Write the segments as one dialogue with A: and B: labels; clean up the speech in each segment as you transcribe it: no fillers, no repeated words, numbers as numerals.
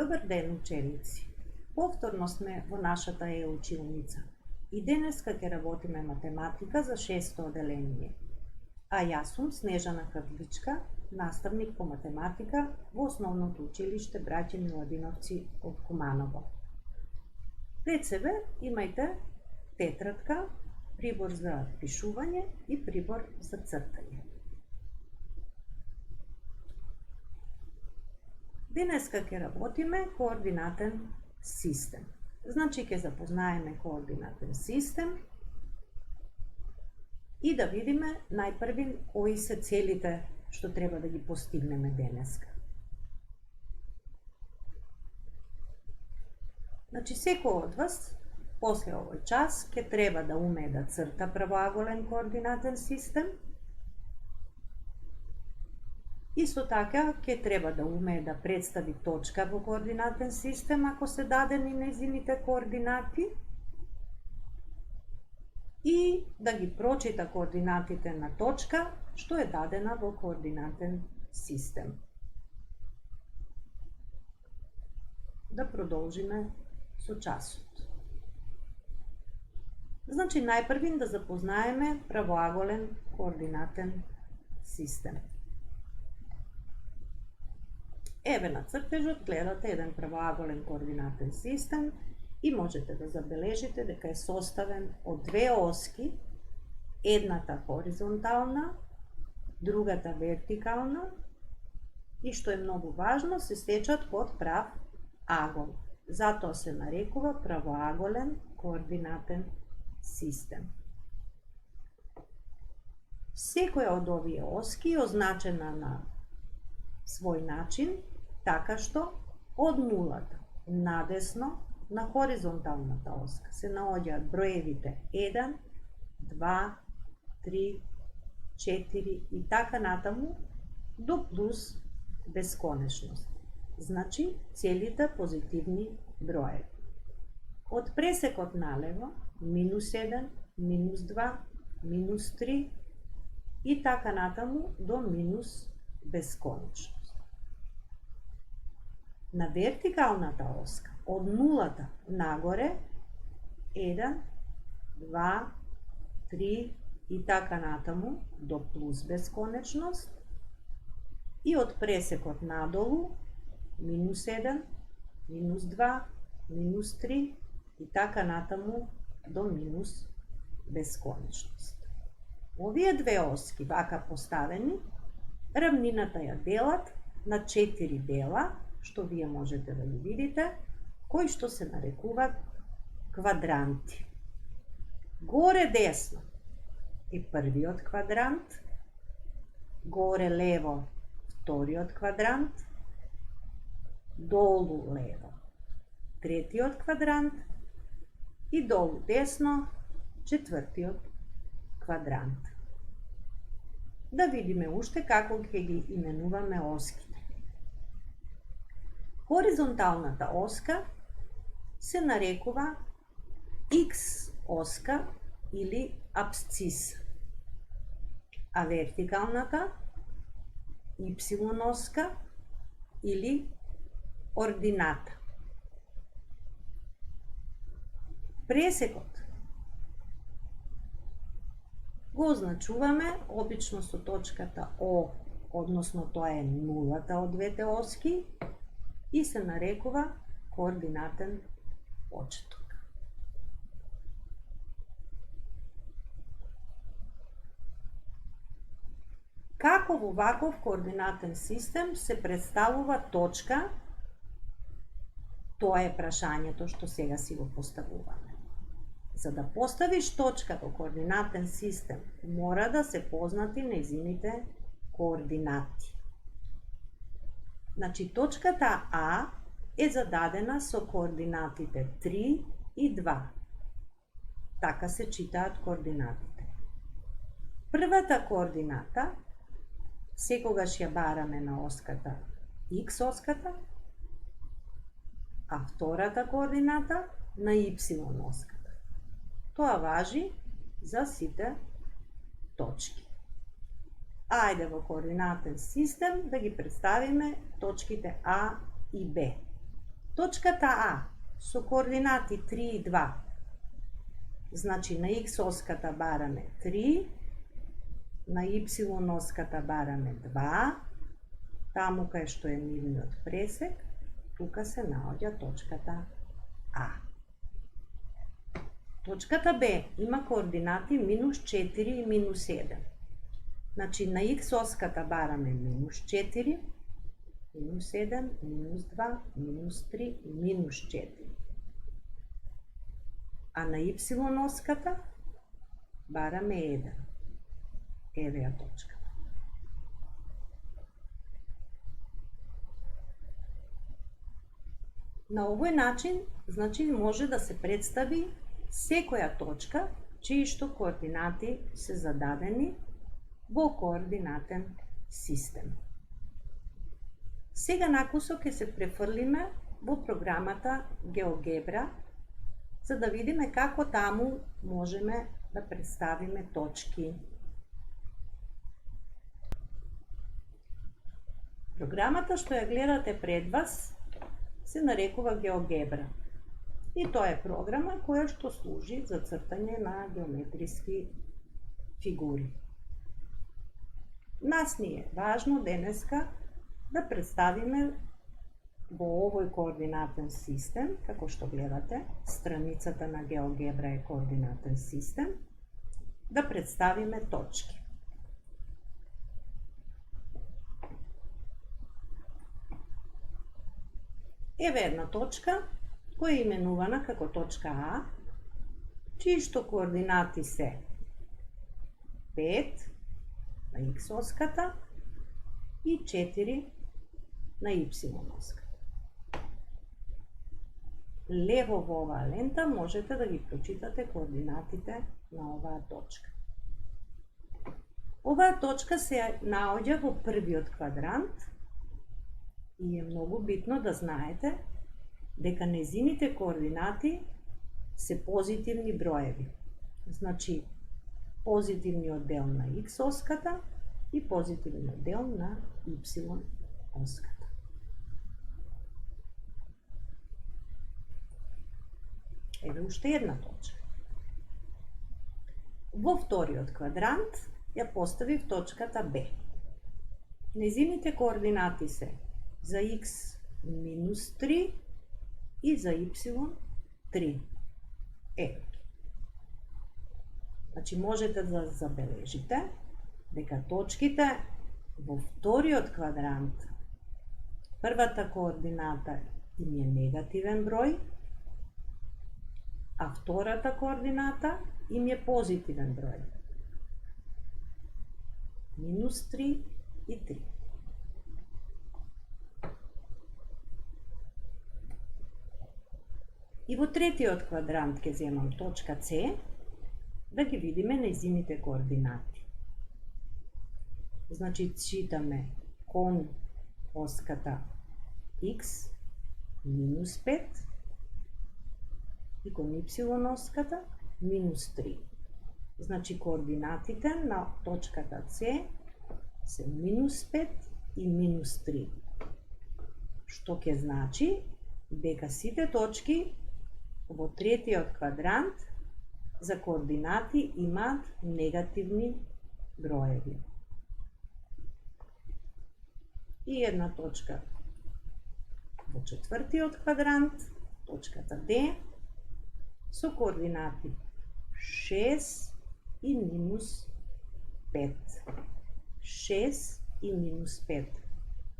A: Добар ден, ученици! Повторно сме во нашата училница. И денеска ќе работиме математика за 6-то оделение. А јас сум Снежана Кадличка, наставник по математика во Основното училиште Браќа Миладиновци од Куманово. Пред себе имајте тетрадка, прибор за пишување и прибор за цртање. Денеска ќе работиме координатен систем. Значи ќе запознаеме координатен систем и да видиме најпрви кои се целите што треба да ги постигнеме денеска. Значи секој од вас после овој час ќе треба да умее да црта правоаголен координатен систем. Исто така ќе треба да умее да представи точка во координатен систем ако се дадени нејзините координати и да ги прочита координатите на точка што е дадена во координатен систем. Да продолжиме со часот. Значи најпрви да запознаеме правоаголен координатен систем. Еве на цртежот гледате еден правоаголен координатен систем и можете да забележите дека е составен од две оски, едната хоризонтална, другата вертикална и што е многу важно, се сечат код прав агол. Затоа се нарекува правоаголен координатен систем. Секоја од овие оски е означена на свој начин, така што од нулата надесно на хоризонталната оска се наоѓаат броевите 1, 2, 3, 4 и така натаму до плюс бесконечност. Значи целите позитивни броеви. Од пресекот налево минус 1, минус 2, минус 3 и така натаму до минус бесконечност. На вертикалната оска од нулата нагоре 1, 2, 3 и така натаму до плюс бесконечност и од пресекот надолу минус 1, минус 2, минус 3 и така натаму до минус бесконечност. Овие две оски вака поставени, рамнината ја делат на 4 дела, што вие можете да ги видите, кои што се нарекуваат квадранти. Горе десно е првиот квадрант, горе лево вториот квадрант, долу лево третиот квадрант и долу десно четвртиот квадрант. Да видиме уште како ќе ги именуваме оските. Хоризонталната оска се нарекува X оска или абсцис, а вертикалната Y оска или ордината. Пресекот го означуваме обично со точката О, односно тоа е нулата од двете оски и се нарекува координатен почеток. Како во ваков координатен систем се представува точка? Тоа е прашањето што сега си го поставуваме. За да поставиш точка во координатен систем, мора да се познати нејзините координати. Значи, точката А е зададена со координатите 3 и 2. Така се читаат координатите. Првата координата секогаш ја бараме на оската X оската, а втората координата на Y оската. Тоа важи за сите точки. Ајде во координатен систем да ги представиме точките А и Б. Точката А со координати 3 и 2, значи на X оската бараме 3, на Y оската бараме 2, таму кај што е нивниот пресек, тука се наоѓа точката А. Точката Б има координати минус 4 и минус 7. Значи на X оската бараме минус 4, минус 7, минус 2, минус 3 и минус 4. А на Y оската бараме 1. Еве ја точка. На овој начин, значи, може да се представи секоја точка, чии што координати се зададени во координатен систем. Сега накусо ќе се префрлиме во програмата GeoGebra, за да видиме како таму можеме да представиме точки. Програмата што ја гледате пред вас се нарекува GeoGebra. И тоа е програма која што служи за цртање на геометриски фигури. Нас ни е важно денеска да представиме во овој координатен систем, како што гледате, страницата на GeoGebra е координатен систем, да представиме точки. Еве една точка, која е именувана како точка А, чии што координати се 5 на X оската и 4 на Y оската. Лево во оваа лента можете да ги прочитате координатите на оваа точка. Оваа точка се наоѓа во првиот квадрант и е многу битно да знаете дека незините координати се позитивни броеви. Значи, позитивниот дел на X оската и позитивниот дел на Y оската. Еве уште една точка. Во вториот квадрант ја поставив точката Б. Незините координати се за X минус 3 и за Y 3. Ето. Значи можете да забележите дека точките во вториот квадрант, првата координата им е негативен број, а втората координата им е позитивен број. Минус 3 и 3. И во третиот квадрант ќе земам точка С, да ги видиме нејзините координати. Значи, читаме кон оската X минус 5 и кон Y оската минус 3. Значи, координатите на точката С се минус 5 и минус 3. Што ќе значи дека сите точки во третиот квадрант за координати имаат негативни броеви. И една точка во четвртиот квадрант, точката D, со координати 6 и минус 5. 6 и минус 5.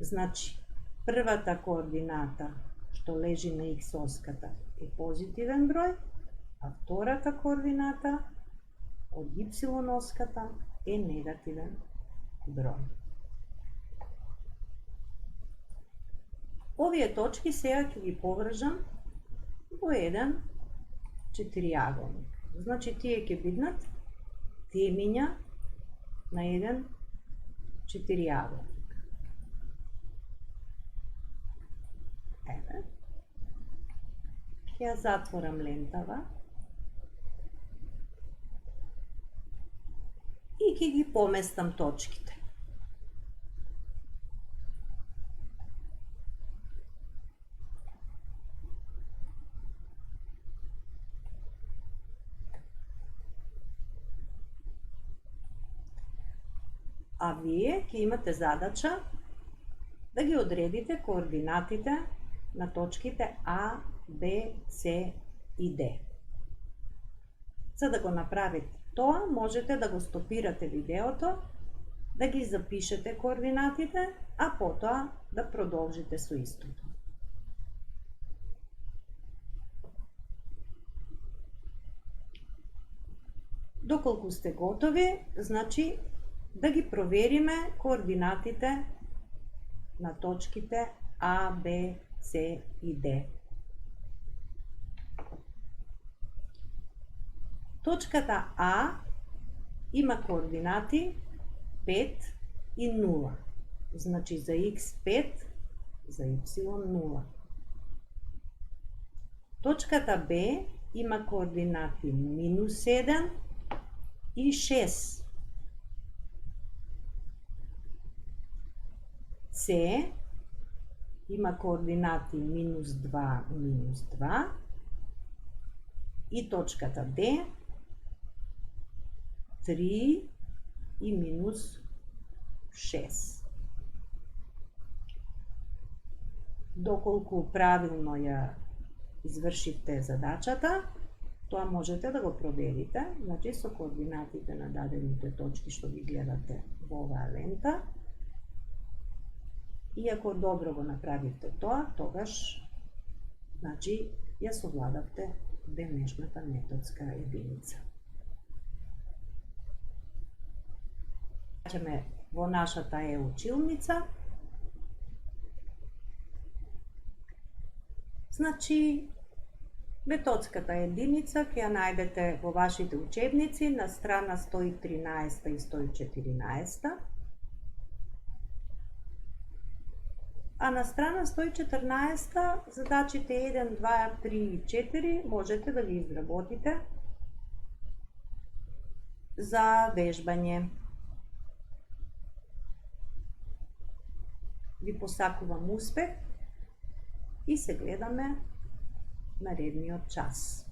A: Значи, првата координата што лежи на X оската е позитивен број, а втората координата од Y оската е негативен број. Овие точки сега ќе ги поврзам во еден четириаголник. Значи тие ќе бидат темиња на еден четириаголник. Еве. Ќе ја затворам лентава и ќе ги поместам точките. А вие ќе имате задача да ги одредите координатите на точките А, Б, С и Д. За да го направите тоа, можете да го стопирате видеото, да ги запишете координатите, а потоа да продолжите со истото. Доколку сте готови, значи да ги провериме координатите на точките А, Б, С и Д. Точката А има координати 5 и 0. Значи за X 5, за Y 0. Точката Б има координати минус 7 и 6. С има координати минус 2, минус 2. И точката Д 3 и минус 6. Доколку правилно ја извршите задачата, тоа можете да го проверите, значи со координатите на дадените точки што ги гледате во оваа лента. И ако добро го направите тоа, тогаш значи ја совладавте денешната методска единица. Ќе во нашата училница. Значи, методската единица ќе ја најдете во вашите учебници на страна 113 и 114. А на страна 114 задачите 1, 2, 3 и 4 можете да ги изработите за вежбање. Ви посакувам успех и се гледаме наредниот час.